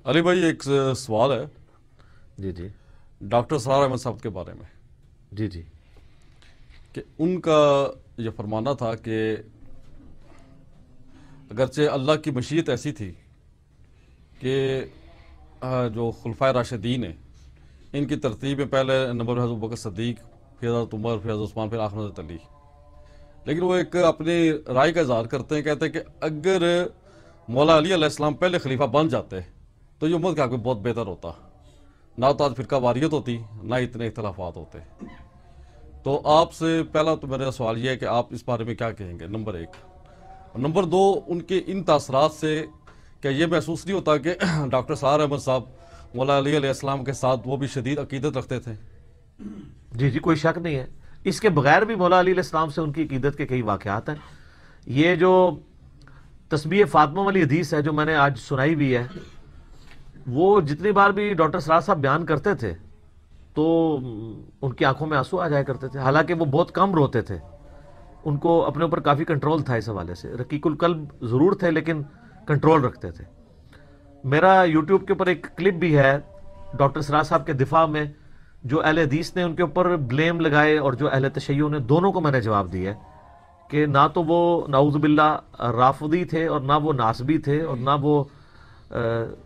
علی بھائی ایک سوال ہے جی جی ڈاکٹر سرار احمد صاحب کے بارے میں جی جی کہ ان کا یہ فرمانا تھا کہ اگرچہ اللہ کی مشیت ایسی تھی کہ جو خلفائے راشدین ہیں ان کی ترتیب میں پہلے نمبر حضرت ابوبکر صدیق، پھر حضرت عمر، پھر حضرت عثمان، پھر آخر حضرت علی، لیکن وہ ایک اپنی رائے کا اظہار کرتے ہیں، کہتے ہیں کہ اگر مولا علی علیہ السلام پہلے خلیفہ بن جاتے تو یہ امت کا کوئی بہت بہتر ہوتا، نہ تو آج فرقہ واریت ہوتی، نہ اتنے اختلافات ہوتے۔ تو آپ سے پہلا تو میرا سوال یہ ہے کہ آپ اس بارے میں کیا کہیں گے، نمبر ایک۔ اور نمبر دو، ان کے ان تاثرات سے کیا یہ محسوس نہیں ہوتا کہ ڈاکٹر سرار احمد صاحب مولا علی علیہ السلام کے ساتھ وہ بھی شدید عقیدت رکھتے تھے؟ جی جی کوئی شک نہیں ہے، اس کے بغیر بھی مولا علی علیہ السلام سے ان کی عقیدت کے کئی واقعات ہیں۔ یہ جو تسبیح فاطمہ والی حدیث ہے جو میں نے آج سنائی بھی ہے، وہ جتنی بار بھی ڈاکٹر سرار صاحب بیان کرتے تھے تو ان کی آنکھوں میں آنسو آ جایا کرتے تھے، حالانکہ وہ بہت کم روتے تھے، ان کو اپنے اوپر کافی کنٹرول تھا، اس حوالے سے رقیق القلب ضرور تھے لیکن کنٹرول رکھتے تھے۔ میرا یوٹیوب کے اوپر ایک کلپ بھی ہے ڈاکٹر سرار صاحب کے دفاع میں، جو اہل حدیث نے ان کے اوپر بلیم لگائے اور جو اہل تشیع نے، دونوں کو میں نے جواب دیا ہے کہ نہ تو وہ نعوذ باللہ رافضی تھے اور نہ وہ ناصبی تھے اور نہ وہ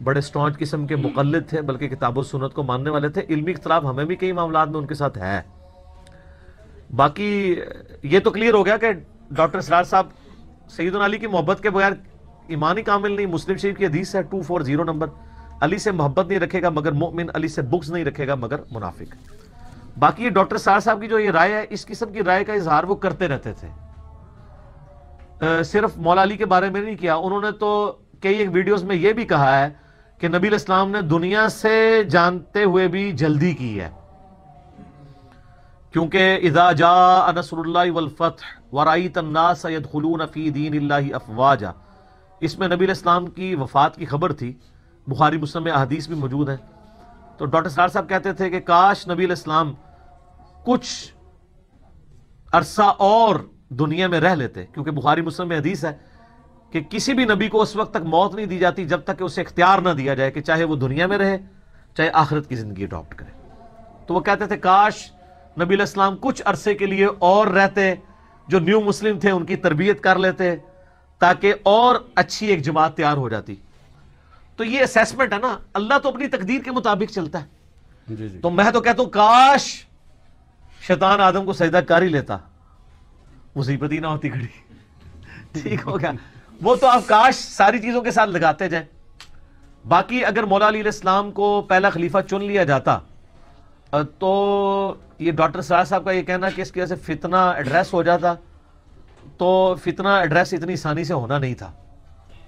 بڑے سٹانچ قسم کے مقلد تھے، بلکہ کتاب و سنت کو ماننے والے تھے۔ علمی اختلاف ہمیں بھی کئی معاملات میں ان کے ساتھ ہے۔ باقی یہ تو کلیئر ہو گیا کہ ڈاکٹر سرار صاحب سیدنا علی کی محبت کے بغیر ایمان ہی کامل نہیں۔ مسلم شریف کی حدیث ہے 240 نمبر، علی سے محبت نہیں رکھے گا مگر مومن، علی سے بغض نہیں رکھے گا مگر منافق۔ باقی یہ ڈاکٹر سرار صاحب کی جو یہ رائے ہے، اس قسم کی رائے کا اظہار وہ کرتے رہتے تھے، صرف مولا علی کے بارے میں نہیں کیا۔ انہوں نے تو کئی ایک ویڈیوز میں یہ بھی کہا ہے کہ نبی علیہ السلام نے دنیا سے جانتے ہوئے بھی جلدی کی ہے، کیونکہ اذا جاء نصر اللہ والفتح ورأیت الناس يدخلون فی دین اللہ افواجا، اس میں نبی علیہ السلام کی وفات کی خبر تھی، بخاری مسلم میں احادیث بھی موجود ہیں۔ تو ڈاکٹر سرار صاحب کہتے تھے کہ کاش نبی علیہ السلام کچھ عرصہ اور دنیا میں رہ لیتے، کیونکہ بخاری مسلم میں حدیث ہے کہ کسی بھی نبی کو اس وقت تک موت نہیں دی جاتی جب تک کہ اسے اختیار نہ دیا جائے کہ چاہے وہ دنیا میں رہے چاہے آخرت کی زندگی اڈاپٹ کرے۔ تو وہ کہتے تھے کاش نبی علیہ السلام کچھ عرصے کے لیے اور رہتے، جو نیو مسلم تھے ان کی تربیت کر لیتے تاکہ اور اچھی ایک جماعت تیار ہو جاتی۔ تو یہ اسیسمنٹ ہے نا، اللہ تو اپنی تقدیر کے مطابق چلتا ہے۔ جی جی تو میں تو کہتا ہوں کاش شیطان آدم کو سجدہ کر ہی لیتا، مصیبت ہی نہ ہوتی کھڑی۔ ٹھیک ہو گیا، وہ تو آپ کاش ساری چیزوں کے ساتھ لگاتے جائیں۔ باقی اگر مولا علی علیہ السلام کو پہلا خلیفہ چن لیا جاتا تو یہ ڈاکٹر سرار صاحب کا یہ کہنا کہ اس کی وجہ سے فتنہ ایڈریس ہو جاتا، تو فتنہ ایڈریس اتنی آسانی سے ہونا نہیں تھا۔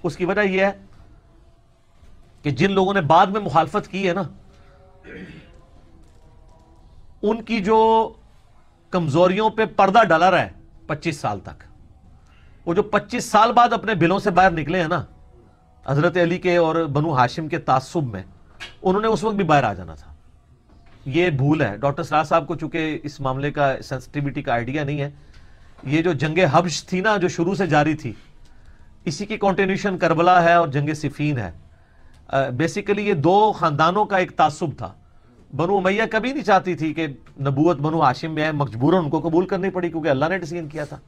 اس کی وجہ یہ ہے کہ جن لوگوں نے بعد میں مخالفت کی ہے نا، ان کی جو کمزوریوں پہ پردہ ڈالا رہا ہے 25 سال تک، وہ جو 25 سال بعد اپنے بلوں سے باہر نکلے ہیں نا حضرت علی کے اور بنو ہاشم کے تعصب میں، انہوں نے اس وقت بھی باہر آ جانا تھا۔ یہ بھول ہے ڈاکٹر سرار صاحب کو، چونکہ اس معاملے کا سینسٹیوٹی کا آئیڈیا نہیں ہے۔ یہ جو جنگ حبش تھی نا جو شروع سے جاری تھی، اسی کی کنٹینیوشن کربلا ہے اور جنگ صفین ہے۔ بیسیکلی یہ دو خاندانوں کا ایک تعصب تھا۔ بنو امیہ کبھی نہیں چاہتی تھی کہ نبوت بنو ہاشم میں آئے، مجبوراً ان کو قبول کرنی پڑی کیونکہ اللہ نے ڈیسیژن کیا تھا۔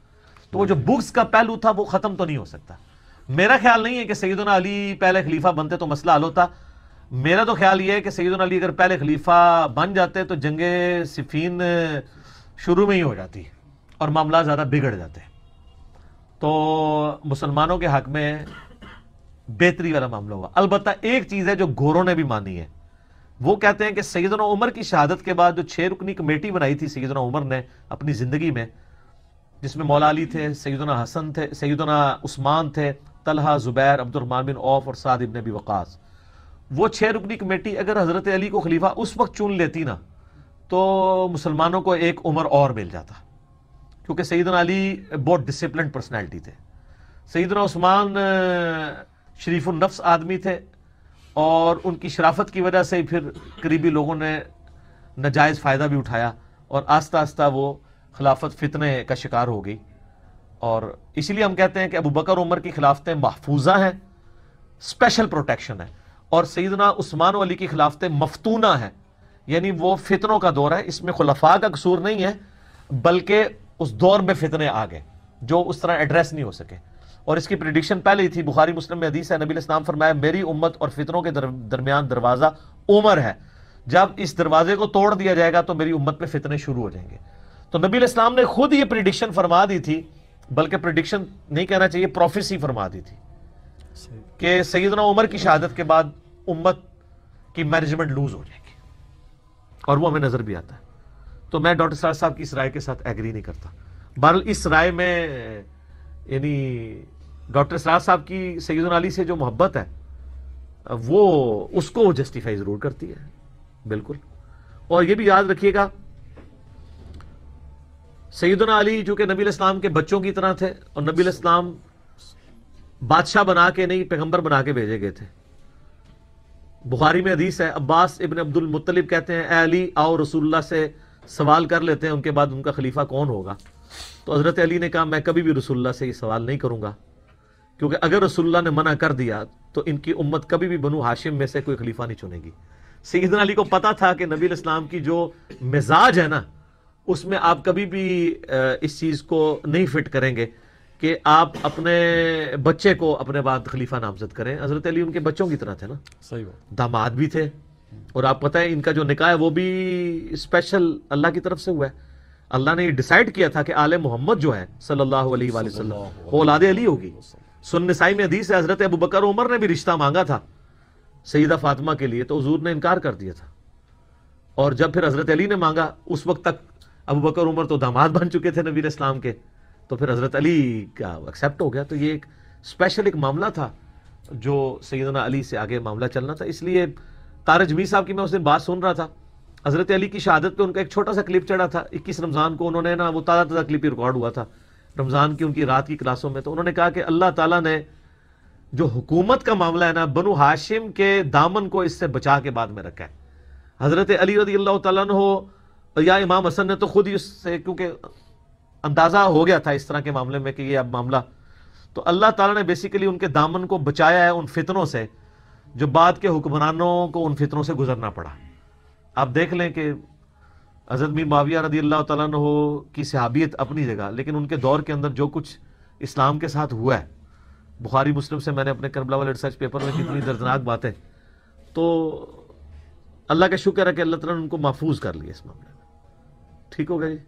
تو وہ جو بغض کا پہلو تھا وہ ختم تو نہیں ہو سکتا۔ میرا خیال نہیں ہے کہ سیدنا علی پہلے خلیفہ بنتے تو مسئلہ حل ہوتا۔ میرا تو خیال یہ ہے کہ سیدنا علی اگر پہلے خلیفہ بن جاتے تو جنگ صفین شروع میں ہی ہو جاتی اور معاملات زیادہ بگڑ جاتے، تو مسلمانوں کے حق میں بہتری والا معاملہ ہوا۔ البتہ ایک چیز ہے جو گوروں نے بھی مانی ہے، وہ کہتے ہیں کہ سیدنا عمر کی شہادت کے بعد جو 6 رکنی کمیٹی بنائی تھی سیدنا عمر نے اپنی زندگی میں، جس میں مولا علی تھے، سیدنا حسن تھے، سیدنا عثمان تھے، طلحہ، زبیر، عبد الرحمن بن عوف اور سعد ابن ابی وقاص، وہ 6 رکنی کمیٹی اگر حضرت علی کو خلیفہ اس وقت چن لیتی نا تو مسلمانوں کو ایک عمر اور مل جاتا، کیونکہ سیدنا علی بہت ڈسپلنڈ پرسنالٹی تھے، سیدنا عثمان شریف النفس آدمی تھے، اور ان کی شرافت کی وجہ سے پھر قریبی لوگوں نے ناجائز فائدہ بھی اٹھایا اور آہستہ آہستہ وہ خلافت فتنے کا شکار ہو گئی۔ اور اسی لیے ہم کہتے ہیں کہ ابو بکر عمر کی خلافتیں محفوظہ ہیں، اسپیشل پروٹیکشن ہے۔ اور سیدنا عثمان و علی کی خلافت مفتونہ ہے، یعنی وہ فتنوں کا دور ہے. اس میں خلفاء کا قصور نہیں ہے بلکہ اس دور میں فتنے آ گئے جو اس طرح ایڈریس نہیں ہو سکے. اور اس کی پریڈکشن پہلے ہی تھی. بخاری مسلم میں حدیث ہے، نبی علیہ السلام فرمایا میری امت اور فتنوں کے درمیان دروازہ عمر ہے، جب اس دروازے کو توڑ دیا جائے گا تو میری امت میں فتنے شروع ہو جائیں گے. تو نبی علیہ السلام نے خود یہ پریڈکشن فرما دی تھی، بلکہ پریڈکشن نہیں کہنا چاہیے، پروفیسی فرما دی تھی کہ سیدنا عمر کی شہادت کے بعد امت کی مینجمنٹ لوز ہو جائے گی، اور وہ ہمیں نظر بھی آتا ہے. تو میں ڈاکٹر سراج صاحب کی اس رائے کے ساتھ ایگری نہیں کرتا. بہرحال اس رائے میں یعنی ڈاکٹر سراج صاحب کی سیدنا علی سے جو محبت ہے وہ اس کو جسٹیفائی ضرور کرتی ہے بالکل. اور یہ بھی یاد رکھیے گا سیدنا علی جو کہ نبی علیہ السلام کے بچوں کی طرح تھے، اور نبی علیہ السلام بادشاہ بنا کے نہیں پیغمبر بنا کے بھیجے گئے تھے. بخاری میں حدیث ہے، عباس ابن عبد المطلب کہتے ہیں اے علی آؤ رسول اللہ سے سوال کر لیتے ہیں ان کے بعد ان کا خلیفہ کون ہوگا. تو حضرت علی نے کہا میں کبھی بھی رسول اللہ سے یہ سوال نہیں کروں گا، کیونکہ اگر رسول اللہ نے منع کر دیا تو ان کی امت کبھی بھی بنو ہاشم میں سے کوئی خلیفہ نہیں چنے گی. سیدنا علی کو پتا تھا کہ نبی علیہ السلام کی جو مزاج ہے نا اس میں آپ کبھی بھی اس چیز کو نہیں فٹ کریں گے کہ آپ اپنے بچے کو اپنے بعد خلیفہ نامزد کریں. حضرت علی ان کے بچوں کی طرح تھے نا، صحیح بات. داماد بھی تھے، اور آپ پتہ ہے ان کا جو نکاح ہے وہ بھی اسپیشل اللہ کی طرف سے ہوا ہے. اللہ نے یہ ڈیسائیڈ کیا تھا کہ آل محمد جو ہے صلی اللہ علیہ وآلہ وسلم وہ اولاد علی ہوگی. سنن نسائی میں حدیث ہے حضرت ابو بکر عمر نے بھی رشتہ مانگا تھا سیدہ فاطمہ کے لیے تو حضور نے انکار کر دیا تھا، اور جب پھر حضرت علی نے مانگا اس وقت تک ابو بکر عمر تو داماد بن چکے تھے نبی علیہ السلام کے، تو پھر حضرت علی کا ایکسیپٹ ہو گیا. تو یہ ایک اسپیشل ایک معاملہ تھا جو سیدنا علی سے آگے معاملہ چلنا تھا. اس لیے طارق جمیل صاحب کی میں اس دن بات سن رہا تھا، حضرت علی کی شہادت پہ ان کا ایک چھوٹا سا کلپ چڑھا تھا 21 رمضان کو. انہوں نے نا وہ تازہ تازہ کلپ ہی ریکارڈ ہوا تھا رمضان کی ان کی رات کی کلاسوں میں. تو انہوں نے کہا کہ اللہ تعالیٰ نے جو حکومت کا معاملہ ہے نا بنو ہاشم کے دامن کو اس سے بچا کے بعد میں رکھا ہے. حضرت علی رضی اللہ تعالیٰ عنہ یا امام حسن نے تو خود ہی اس سے کیونکہ اندازہ ہو گیا تھا اس طرح کے معاملے میں کہ یہ اب معاملہ، تو اللہ تعالیٰ نے بیسیکلی ان کے دامن کو بچایا ہے ان فتنوں سے جو بعد کے حکمرانوں کو ان فتنوں سے گزرنا پڑا. آپ دیکھ لیں کہ حضرت میر معاویہ رضی اللہ تعالیٰ عنہ کی صحابیت اپنی جگہ، لیکن ان کے دور کے اندر جو کچھ اسلام کے ساتھ ہوا ہے، بخاری مسلم سے میں نے اپنے کربلا والے ریسرچ پیپر میں کتنی دردناک باتیں. تو اللہ کا شکر ہے کہ اللہ تعالیٰ نے ان کو محفوظ کر لیا اس معاملے میں. ٹھیک ہو گیا جی.